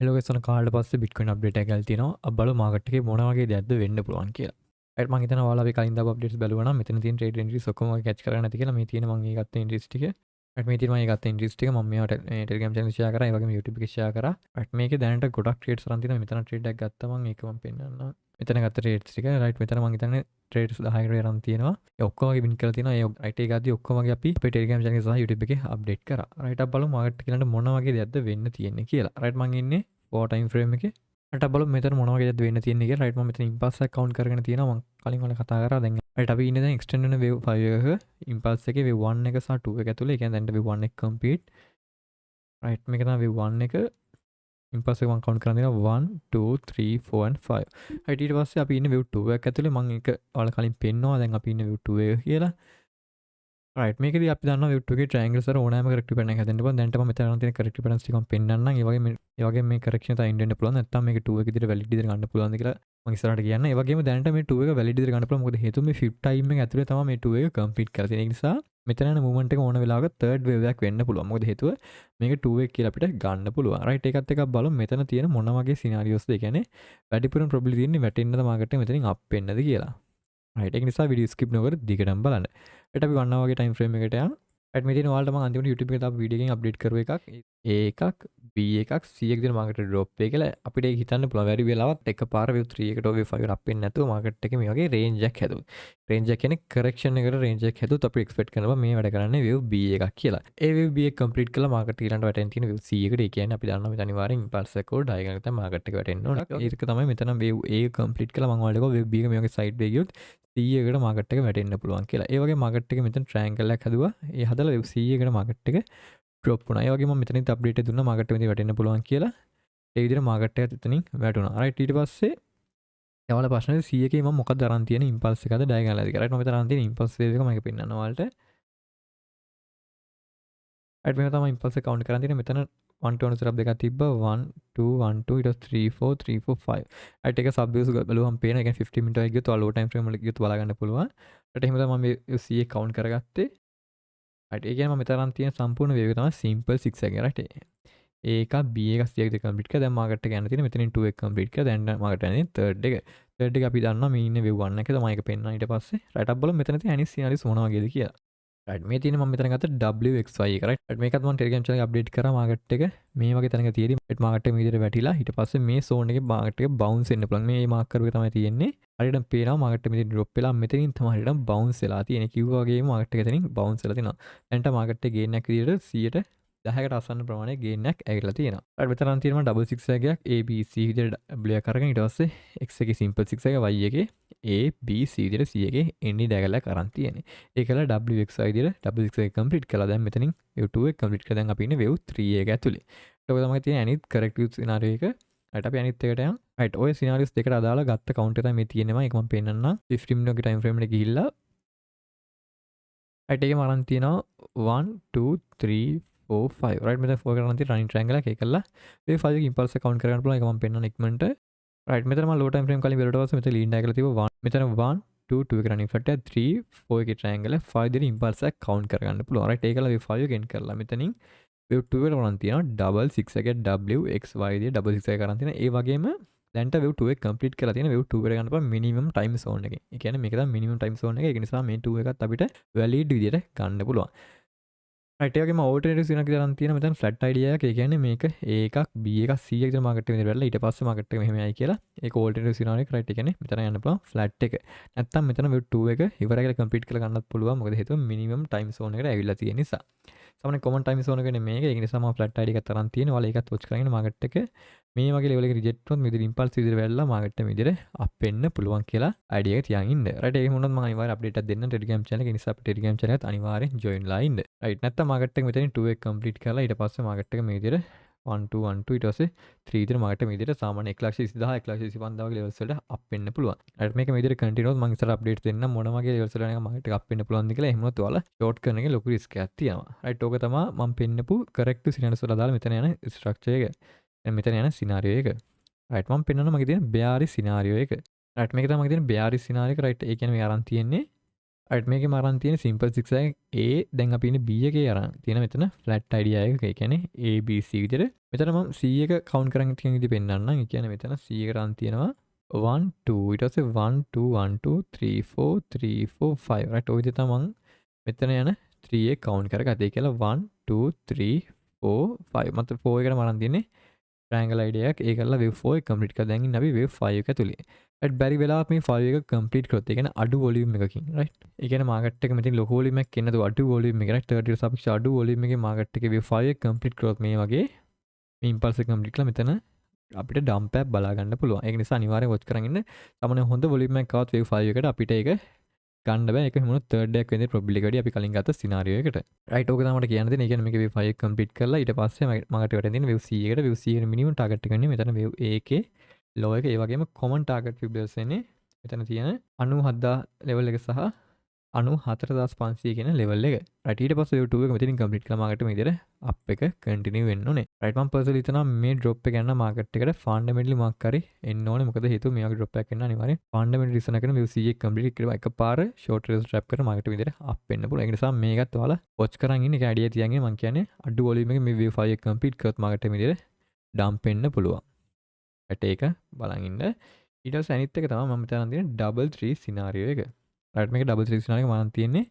එලෝකෙසන කාල්ඩ පස්සේ Bitcoin update එකක් ගාලා තියෙනවා. අපි බලමු මාකට් එකේ මොන වගේ දෙයක්ද වෙන්න පුළුවන් කියලා. රයිට් මම හිතනවා ඔයාලා අපි කලින් දාපු අප්ඩේට්ස් බැලුවා නම් මෙතන තියෙන ට්‍රේඩ් එන්ට්‍රීස් ඔක්කොම කැච් කරගන්න නැති කියලා මේ තියෙන මම ඒ ගත්ත එන්ට්‍රීස් ටික. රයිට් මේ තියෙන මම ඒ ගත්ත එන්ට්‍රීස් ටික මම මේවට ටෙලිග්‍රෑම් චැනල් ෂෙයා කරා. ඒ වගේම YouTube එකේ ෂෙයා කරා. රයිට් මේකේ දැනට ගොඩක් ට්‍රේඩ්ස් අරන් තියෙනවා. මෙතන ට්‍රේඩ් එකක් ගත්තා මම ඒක මම පෙන්නන්නම්. මෙතන ගත්ත ට්‍රේඩ්ස් ටික රයිට් මෙතන මම හිතන්නේ ට්‍රේඩ්ස් 10කට අරන් තියෙනවා. ඒ ඔක්කොම වගේ වින් කරලා තියෙනවා. ඒ රයිට් එක ගාද්දි ඔක්කොම වගේ අපි අපේ ටෙලිග්‍රෑම් චැනල් එක සහ YouTube එකේ අප්ඩේට් කරා. රයිට් අපි බලමු මාකට් එකේ මොන වගේ දෙයක්ද වෙන්න තියෙන්නේ කියලා. රයිට් මම ඉන්නේ 4 time frame එකේ. රයිට් අපි බලමු මෙතන මොන වගේ දෙයක්ද වෙන්න තියෙන්නේ කියලා. රයිට් මම මෙතන ඉම්පල්ස් එක කවුන්ට් කරගෙන තියෙනවා. මම කලින් වල කතා කරා. දැන් රයිට් අපි ඉන්නේ දැන් එක්ස්ටෙන්ඩ් වෙන wave 5 එකක ඉම්පල්ස් එකේ wave 1 එක සහ 2 එක ඇතුලේ. ඒ කියන්නේ දැන් wave 1 එක කම්ප්ලීට්. රයිට් මේක තමයි wave 1 එක ඉම්පල්ස් එක මම කවුන්ට් කරන් දෙනවා 1 2 3 4 and 5. රයිට් ඊට පස්සේ අපි ඉන්නේ wave 2 එක ඇතුලේ. මම ඒක ඔයාලා කලින් පෙන්නවා. දැන් අපි ඉන්නේ wave 2 එක කියලා. රයිට් මේකදී අපි දන්නවා wave 2 එකේ triangles වල ඕනෑම corrective pattern එකක් හැදෙන්න පුළුවන්. දැන්ට මම මෙතන තියෙන corrective patterns ටික මම පෙන්නන්නම්. ඒ වගේම මේ correction තව ඉන්න පුළුවන්. නැත්නම් මේක 2 එක විදිහට valid විදිහට ගන්න පුළුවන්ද කියලා මම ඉස්සරහට කියන්න. ඒ වගේම දැනට මේ 2 එක valid විදිහට ගන්න පුළුවන්. මොකද හේතුව මේ 5 time එක ඇතුලේ තමයි මේ 2 එක complete කරලා තියෙන්නේ. ඒ නිසා මෙතන යන movement එක ඕන වෙලාවක third wave එකක් වෙන්න පුළුවන්. මොකද හේතුව මේක 2 එක කියලා අපිට ගන්න පුළුවන්. රයිට් ඒකත් එක්ක බලමු මෙතන තියෙන මොන වගේ scenarios ද. ඒ කියන්නේ වැඩිපුරම probability තියෙන්නේ වැටෙන්නද මාකට් එක මෙතනින් up වෙන්නද කියලා. රයිට් ඒක නිසා වීඩියෝ ස්කිප් නොකර දිගටම බලන්න. ඊට අපි වන්නා වගේ time frame එකට යමු. රයිට් මේ තියෙන ඔයාලට මම අන්තිමට YouTube එකේ දාපු වීඩියෝ එකකින් අප්ඩේට් කරුව එකක්. A එකක් B එකක් C එක දින මාකට් එක ඩ්‍රොප් වෙයි කියලා අපිට ඒක හිතන්න පුළුවන්. වැඩි වෙලාවක් එකපාර wave 3 එකට wave 5 එකට අප් වෙන්නේ නැතුව මාකට් එකේ මේ වගේ රේන්ජ් එකක් හැදුවා. රේන්ජ් එක කියන්නේ correction එකට රේන්ජ් එකක් හැදුවොත් අපි එක්ස්පෙක්ට් කරනවා මේ වැඩ කරන්නේ wave B එකක් කියලා. ඒ wave B එක කම්ප්ලීට් කළා මාකට් ඊළඟට වැටෙන්න තියෙන wave C එකට. ඒ කියන්නේ අපි දන්නවා මේ අනිවාර්යෙන් ඉම්පල්ස් එක උඩ ඩයගනල් එක තමයි මාකට් එක වැටෙන්න ඕන. ඒක තමයි මෙතන wave A කම්ප්ලීට් කළා මම ඔයාලට කිව්වා wave B එක මේ වගේ සයිඩ් වේ ගියොත් C එකට මාකට් එක වැටෙන්න පුළුවන් කියලා. ඒ වගේ මාකට් එක මෙතන ට්‍රයැන්ගල් එකක් හදුවා. ඒ හදලා wave C එකට මාකට් එක ඩ්‍රොප් වුණා. ඒ වගේම මම මෙතනින් අප්ඩේට් එක දුන්නා මාකට් එක මෙතන වැටෙන්න පුළුවන් කියලා. ඒ විදිහට මාකට් එක එතනින් වැටුණා. රයිට් ඊට පස්සේ ඔයාලා ප්‍රශ්නේ C එකේ මම මොකක්ද අරන් තියෙන ඉම්පල්ස් එකද ඩයගනල් එකද කියලා. රයිට් මම මෙතන අරන් තියෙන ඉම්පල්ස් වේව් එක මම ඒක පෙන්නනවා ඔයාලට. රයිට් මේක තමයි ඉම්පල්ස් එක කවුන්ට් කරන් තියෙන්නේ. මෙතන 1 2 සබ් දෙකක් තිබ්බා 1 2 1 2 ඊට 3 4 3 4 5. රයිට් එක සබ් වේව්ස් බලුවම පේන. ඒ කියන්නේ 15 මිනිත්තුවක් ගියොත් ඔයාලා ලෝ ටයිම් ෆ්‍රේම් වල ගියොත් බලා ගන්න පුළුවන්. රයිට් එහෙම තමයි මම මේ C එක කවුන්ට් කරගත්තේ. රයිට් ඒ කියන්නේ මම මෙතන අරන් තියෙන සම්පූර්ණ වේව් එක තමයි සිම්පල් 6 එක. රයිට් A එකක් B එකක් C එකක් කම්ප්ලීට් කරලා දැන් මාකට් එක යන තියෙන මෙතනින් 2 එක කම්ප්ලීට් කරලා දැන් මාකට් යන්නේ third එක. third එක අපි දන්නවා මේ ඉන්නේ wave 1 එකේ තමයි ඒක පෙන්නන. ඊට පස්සේ රයිට් අප් බලමු මෙතන තියෙන අනිත් සිනාරියෝස් මොනවා වගේද කියලා. රයිට් මේ තියෙන මම මෙතන ගත්ත WXY එක. රයිට් මේකත් මම ටෙලිග්‍රෑම් channel එක අප්ඩේට් කරා මාකට් එක මේ වගේ තැනක තියෙදි මාකට් එක මේ විදිහට වැටිලා ඊට පස්සේ මේ zone එකේ මාකට් එක bounce වෙන්න පුළුවන්. මේ මාක් කරුවේ තමයි තියෙන්නේ. හරියටම පේනවා මාකට් එක මෙතන drop වෙලා මෙතනින් තමයි හරියටම bounce වෙලා තියෙන්නේ. කිව්වා වගේම මාකට් එක එතනින් bounce වෙලා තියෙනවා. දැන්ට මාකට් එක ගේන් එකක් විදිහට 100ට 10කට අසන්න ප්‍රමාණයක් ගේන් එකක් ඇවිල්ලා තියෙනවා. ඊට මෙතන තියෙනවා ඩබල් 6 එකක් A B C විදිහට W එක අරගෙන ඊට පස්සේ X එකේ සිම්පල් 6 එක Y එකේ A B C විදිහට C එකේ එන්නේ ඩයගනල් එක අරන් තියෙන්නේ. ඒකල WXY විදිහට ඩබල් 6 එක කම්ප්ලීට් කළා. දැන් මෙතනින් wave 2 එක කම්ප්ලීට් කරලා දැන් අපි ඉන්නේ wave 3 එක ඇතුලේ. ඒක තමයි තියෙන අනිත් corrective scenario එක. රයිට් අපි අනිත් එකට යමු. රයිට් ඔය scenarios දෙකට අදාළ ගත්ත කවුන්ට් එක තමයි මේ තියෙන්නේ. මම ඒක මම පෙන්නන්නම්. 15 මිනිත්තුක ටයිම් ෆ්‍රේම් එකට ගිහිල්ලා රයිට් එකේ මරන් තියෙනවා 1 2 3 4 5. රයිට් මෙතන 4 කරන් තියෙන රනින් ට්‍රයැන්ගල් එක ඒකලා මේ 5 එක ඉම්පල්ස් එක කවුන්ට් කරගන්න පුළුවන්. ඒක මම පෙන්නන ඉක්මනට. රයිට් මෙතන මම ලෝ ටයිම් ෆ්‍රේම් කලින් බැලුවට පස්සේ මෙතන ලීන් ඩයගනල් තිබ්බා 1 මෙතන 1 2 2 එක රනින් ෆ්ලැට් එක 3 4 එකේ ට්‍රයැන්ගල් එක 5 දෙන ඉම්පල්ස් එක කවුන්ට් කරගන්න පුළුවන්. රයිට් ඒකලා මේ 5 ගෙන් කරලා මෙතනින් wave 2 එකට වරන් තියෙනවා ඩබල් 6 එකේ WXY විදිහට ඩබල් 6 එක කරන් තියෙනවා. ඒ වගේම දැන්ට wave 2 එක කම්ප්ලීට් කරලා තියෙන wave 2 එකට ගන්න පුළුවන් මිනිමම් ටයිම් zone එකේ. ඒ කියන්නේ මේක තමයි මිනිමම් ටයිම් zone එක. ඒක නිසා මේ 2 එකත් අපිට වැලිඩ් විදිහට ගන්න පුළුවන්. රයිට් ඒ වගේම ඕල්ටර්නටිව්ස් වෙනක් දාලා තියෙන මෙතන ෆ්ලැට් අයිඩියා එකක්. ඒ කියන්නේ මේක A එකක් B එකක් C එකක් විතර මාකට් එකේ වැටලා ඊට පස්සේ මාකට් එක මෙහෙම යයි කියලා. ඒක ඕල්ටර්නටිව් සිනාරියෝ එක. රයිට් ඒ කියන්නේ මෙතන යන්න පුළුවන් ෆ්ලැට් එක. නැත්තම් මෙතන wave 2 එක ඉවරයි කියලා කම්ප්ලීට් කරලා ගන්නත් පුළුවන්. මොකද හේතුව මිනිමම් ටයිම් zone එකට ඇවිල්ලා තියෙන නිසා. සාමාන්‍ය කොමන් ටයිම් zone එක නෙමෙයි මේක. ඒක නිසා මම ෆ්ලැට් අයිඩියා එකක් තරම් තියෙනවා. ඔයාලා ඒකත් වොච් කරගෙන මාකට් එක මේ වගේ ලෙවල් එක රිජෙක්ට් වුණොත් මේ විදිහට ඉම්පල්ස් විදිහට වැල්ලා මාකට් එක මේ විදිහට අප් වෙන්න පුළුවන් කියලා අයිඩියා එක තියන් ඉන්න. රයිට් ඒක වුණොත් මම අනිවාර්යෙන් අප්ඩේට් එකක් දෙන්නම් ටෙලිග්‍රෑම් channel එක. ඒ නිසා අපේ ටෙලිග්‍රෑම් channel එකත් අනිවාර්යෙන් join ලා ඉන්න. රයිට් නැත්තම් මාකට් එක මෙතනින් 2 එක කම්ප්ලීට් කරලා ඊට පස්සේ මාකට් එක මේ විදිහට 1 2 1 2 ඊට පස්සේ 3 විතර මාකට් එක මේ විදිහට සාමාන්‍ය 1,20,000 1,25,000 වගේ ලෙවල්ස් වලට අප් වෙන්න පුළුවන්. රයිට් මේක මේ විදිහට කන්ටිනියුස් මම ඉස්සර අප්ඩේට් දෙන්නම් මොන වගේ ලෙවල්ස් වල යනක මාකට් එක අප් වෙන්න පුළුවන්ද කියලා. එහෙම වුණොත් ඔයාලා ෂෝට් කරන එකේ ලොකු රිස්ක් එකක් තියෙනවා. රයිට් ඕක තමයි මම පෙන්නපු corrective scenarios වල දාලා මෙතන යන ස්ට්‍රක්චර් එක. මෙතන යන සිනාරියෝ එක. රයිට් මම පෙන්නනවා මගේ තියෙන bearish scenario එක. රයිට් මේක තමයි මගේ තියෙන bearish scenario එක. රයිට් ඒ කියන්නේ මේ අරන් තියෙන්නේ රයිට් මේකේ මරන් තියෙන සිම්පල් 6 A දැන් අපි ඉන්නේ B එකේ අරන් තියෙන මෙතන ෆ්ලැට් idea එක. ඒ කියන්නේ ABC විදිහට. මෙතන මම C එක කවුන්ට් කරන් තියෙන විදිහ පෙන්නන්නම්. ඒ කියන්නේ මෙතන C එක රන් තියෙනවා 1 2 ඊට පස්සේ 1 2 1 2 3 4 3 4 5 රයිට් ඔය විදිහට මම මෙතන යන 3 එක කවුන්ට් කරගත්තා. ඒ කියලා 1 2 3 4 5 මත 4 එකට මරන් තියෙන්නේ ට්‍රයිඇන්ගල් අයිඩියා එකක්. ඒ කරලා wave 4 එක කම්ප්ලීට් කරලා දැන් ඉන්නේ අපි wave 5 එක ඇතුලේ. රයිට් බැරි වෙලාවක් මේ 5 එක කම්ප්ලීට් කරොත් ඒ කියන්නේ අඩු වොලියුම් එකකින් රයිට්. ඒ කියන්නේ මාකට් එක මෙතන ලොකු වොලියුම් එකක් එන්නේ නැතුව අඩු වොලියුම් එකක් රයිට් 30 ට සාපේක්ෂව අඩු වොලියුම් එකේ මාකට් එකේ wave 5 එක කම්ප්ලීට් කරොත් මේ වගේ මේ ඉම්පල්ස් එක කම්ප්ලීට් කරලා මෙතන අපිට ඩම්ප් එකක් බලා ගන්න පුළුවන්. ඒක නිසා අනිවාර්යෙන් වොච් කරන් ඉන්න. සාමාන්‍ය හොඳ වොලියුම් එකක් ආවත් wave 5 එකට අපිට ඒක ගන්න බෑ. ඒක හිමුණු තර්ඩ් එකක් වෙන්නේ probability එක වැඩි අපි කලින් ගත්ත සිනාරියෝ එකට. රයිට් ඕක තමයි මට කියන්න දෙන්නේ. ඒ කියන්නේ මේක wave 5 එක කම්ප්ලීට් කරලා ඊට පස්සේ මට වැටෙන තියෙන wave C එකට wave C එකට මිනිමම් ටාගට් එක ගන්නේ මෙතන wave A එකේ low එක. ඒ වගේම common target fibers වෙන්නේ මෙතන තියෙන 97000 level එක සහ 94500 කියන level එක. රයිට් ඊට පස්සේ wave 2 එක මෙතනින් කම්ප්ලීට් කළා මාකට් මේ විදිහට අප් එක කන්ටිනියු වෙන්න ඕනේ. රයිට් මම පර්සනලි හිතනවා මේ ඩ්‍රොප් එක යන මාකට් එකට ෆන්ඩමෙන්ටලි මොකක් හරි එන්න ඕනේ. මොකද හේතුව මේ වගේ ඩ්‍රොප් එකක් එන්න අනිවාර්යෙන් ෆන්ඩමෙන්ටල් රිසන් එකන wave C එක කම්ප්ලීට් කරලා එකපාර ෂෝට් රේස් ට්‍රැප් කරන මාකට් විදිහට අප් වෙන්න පුළුවන්. ඒ නිසා මේකත් ඔයාලා වොච් කරන් ඉන්න එක අයිඩියා තියන් ඉන්න. මම කියන්නේ අඩු වොලියුම් එකේ මේ wave 5 එක කම්ප්ලීට් කරොත් මාකට් එක විදිහට ඩම්ප් වෙන්න පුළුවන්. රයිට් ඒක බලන් ඉන්න. ඊට පස්සේ අනිත් එක තමයි මම මෙතන තියෙන double 3 සිනාරියෝ එක. රයිට් මේක double 3 සිනාරියෝ එක මම තියෙන්නේ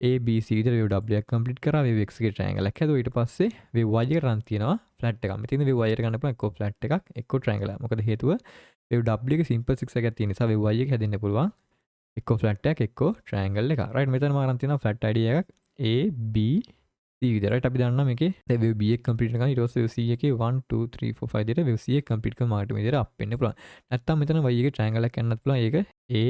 ABC විදිහට wave W එක කම්ප්ලීට් කරා wave X එකේ ට්‍රයැන්ගල් එකක් හැදුවා. ඊට පස්සේ wave Y එක රන් තියෙනවා ෆ්ලැට් එකක්. මෙතන wave Y එකට ගන්න පුළුවන් එක්ක ෆ්ලැට් එකක් එක්ක ට්‍රයැන්ගල් එකක්. මොකද හේතුව wave W එක සිම්පල් 6 එකක් තියෙන නිසා wave Y එක හැදෙන්න පුළුවන් එක්ක ෆ්ලැට් එකක් එක්ක ට්‍රයැන්ගල් එකක්. රයිට් මෙතන මම අරන් තියෙනවා ෆ්ලැට් idea එකක් A B C විදිහට. රයිට් අපි දන්නවා මේකේ දැන් wave B එක කම්ප්ලීට් කරනවා. ඊට පස්සේ wave C එකේ 1 2 3 4 5 විදිහට wave C එක කම්ප්ලීට් කරන මාර්ගයට මේ විදිහට අප් වෙන්න පුළුවන්. නැත්තම් මෙතන Y එකේ ට්‍රයැන්ගල් එකක් යන්නත් පුළුවන්. ඒක A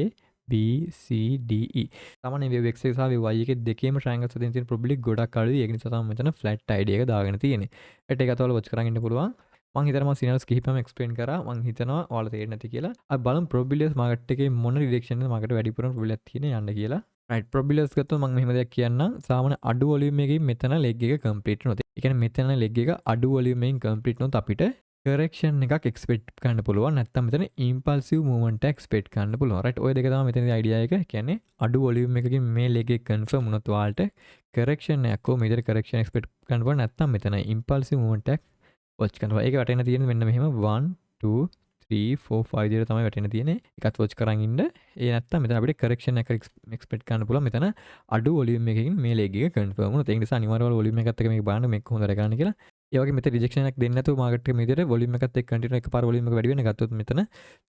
B C D E. සාමාන්‍ය wave X එක සහ wave Y එකේ දෙකේම ට්‍රයැන්ගල්ස් හදින්න තියෙන probability ගොඩක් අඩුයි. ඒක නිසා තමයි මෙතන flat idea එක දාගෙන තියෙන්නේ. ඒත් ඒකත් ඔයාලා watch කරන් ඉන්න පුළුවන්. මම හිතනවා මම සිනාරියෝස් කිහිපෙම එක්ස්ප්ලেইন කරා. මම හිතනවා ඔයාලා තේරෙන්නේ නැති කියලා. අපි බලමු probabilities market එකේ මොන direction එකද market වැඩිපුරම probability එකක් තියෙන යන්න කියලා. right probabilities ගත්තොත් මම මෙහෙම දෙයක් කියන්නම්. සාමාන්‍ය අඩු volume එකකින් මෙතන leg එක complete වෙනවා. ඒ කියන්නේ මෙතන leg එක අඩු volume එකකින් complete වුණොත් අපිට correction එකක් expect කරන්න පුළුවන්. නැත්නම් මෙතන impulsive movement එක expect කරන්න පුළුවන්. right ඔය දෙක තමයි මෙතනදී idea එක. කියන්නේ අඩු volume එකකින් මේ leg එක confirm වුණොත් ඔයාලට correction එකක් කො මෙතන correction expect කරන්න පුළුවන්. නැත්නම් මෙතන impulsive movement එකක් watch කරනවා. ඒක වැටෙන්න තියෙන්නේ මෙන්න මෙහෙම 1 2 3 4 5 විදිහට තමයි වැටෙන්න තියෙන්නේ. ඒකත් watch කරන් ඉන්න. ඒ නැත්තම් මෙතන අපිට correction එකක් expect කරන්න පුළුවන්. මෙතන අඩු volume එකකින් මේ leg එක confirm වුණොත්. ඒ නිසා අනිවාර්යයෙන්ම volume එකත් එක්ක මේක බලන්න මේක හොඳට ගන්න කියලා. ඒ වගේ මෙතන rejection එකක් දෙන්නේ නැතුව market එක මේ විදිහට volume එකත් එක්ක continue එකපාර volume එක වැඩි වෙන ගත්තොත් මෙතන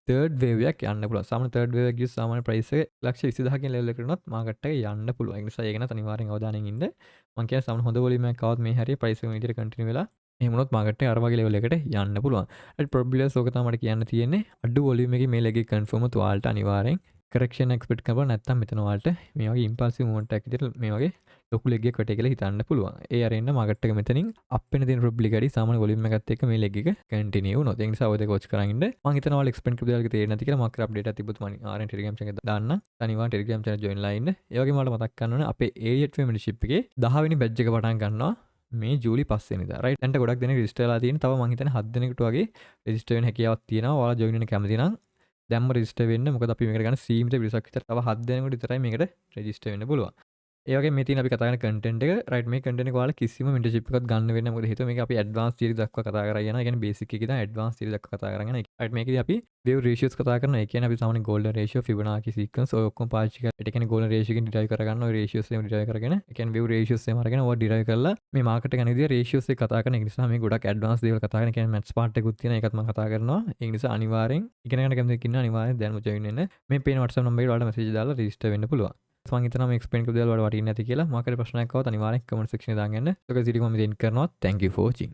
third wave එකක් යන්න පුළුවන්. සාමාන්‍ය third wave එක ගියොත් සාමාන්‍ය price එක 1,20,000 කින් level එකට උනොත් market එක යන්න පුළුවන්. ඒ නිසා ඒක ගැන අනිවාර්යෙන් අවධානයෙන් ඉන්න. මම කියන්නේ සාමාන්‍ය හොඳ volume එකක් ආවොත් මේ හැරිය price එක මේ විදිහට continue වෙලා එහෙම වුණොත් මාකට් එක අර වගේ level එකට යන්න පුළුවන්. ඒත් probabilities ඕක තමයි මට කියන්න තියෙන්නේ. අඩු volume එකේ මේ leg එක confirm වුත් ඔයාලට අනිවාර්යෙන් correction expect කරපුවා නැත්නම් මෙතන ඔයාලට මේ වගේ impulsive movement එකක් විදිහට මේ වගේ ලොකු leg එකක් වැටේ කියලා හිතන්න පුළුවන්. ඒ අරින්න මාකට් එක මෙතනින් up වෙන තියෙන probability වැඩි සාමාන්‍ය volume එකත් එක්ක මේ leg එක continue වුණොත්. ඒ නිසා ඔය දෙක watch කරන් ඉන්න. මම හිතනවා ඔයාලා explain කරපු දේවල් තේරෙන්නේ නැති කියලා මාකට් update එකක් තිබ්බොත් මම ආරෙන් Telegram channel එක දාන්න. අනිවාර්යෙන් Telegram channel join ලා ඉන්න. ඒ වගේම ඔයාලා මතක් කරන්න ඕනේ අපේ AET membership එකේ 10 වෙනි batch එක පටන් ගන්නවා. මේ ජූලි 5 වෙනිදා රයිට්. දැන්ට ගොඩක් දෙනෙක් රෙජිස්ටර් වෙලා තියෙන. තව මං හිතන්නේ 7 දෙනෙකුට වගේ රෙජිස්ටර් වෙන්න හැකියාවක් තියෙනවා. ඔයාලා ජොයින් වෙන්න කැමති නම් දැන්ම රෙජිස්ටර් වෙන්න. මොකද අපි මේකට ගන්න සීමිත පිරිසක් විතර තව 7 දෙනෙකුට විතරයි මේකට රෙජිස්ටර් වෙන්න පුළුවන්. ඒ වගේ මේ තියෙන අපි කතා කරන content එක right මේ content එක ඔයාලා කිසිම membership එකක් ගන්න වෙන්නේ නැහැ. මොකද හේතුව මේක අපි advanced theory දක්වා කතා කරා යනවා. ඒ කියන්නේ basic එකේ ඉඳන් advanced theory දක්වා කතා කරගෙන යනවා. right මේකදී අපි wave ratios කතා කරනවා. ඒ කියන්නේ අපි සාමාන්‍ය golden ratio Fibonacci sequence ඔය ඔක්කොම පාවිච්චි කරලා ඒ කියන්නේ golden ratio එකෙන් derive කරගන්න ඔය ratios එහෙම derive කරගෙන ඒ කියන්නේ wave ratios එහෙම අරගෙන ඔය derive කරලා මේ market එක යන විදිහ ratios එක කතා කරන. ඒ නිසා මේ ගොඩක් advanced දේවල් කතා කරන. ඒ කියන්නේ maths part එකකුත් තියෙනවා. ඒකත් මම කතා කරනවා. ඒ නිසා අනිවාර්යෙන් ඉගෙන ගන්න කැමති කෙනෙක් ඉන්නවා. අනිවාර්යෙන් දැන්ම join වෙන්න. මේ පේන WhatsApp number එකට ඔයාලට message දාලා register වෙන්න පුළුවන්. මම හිතනවා මේ explain කරපු දේවල් වලට වටින්නේ නැති කියලා. මොකක්ද ප්‍රශ්නයක් ආවොත් අනිවාර්යෙන් comment section එකේ දාන්න. ඒක සිටිගම මෙතෙන් කරනවා. Thank you for watching.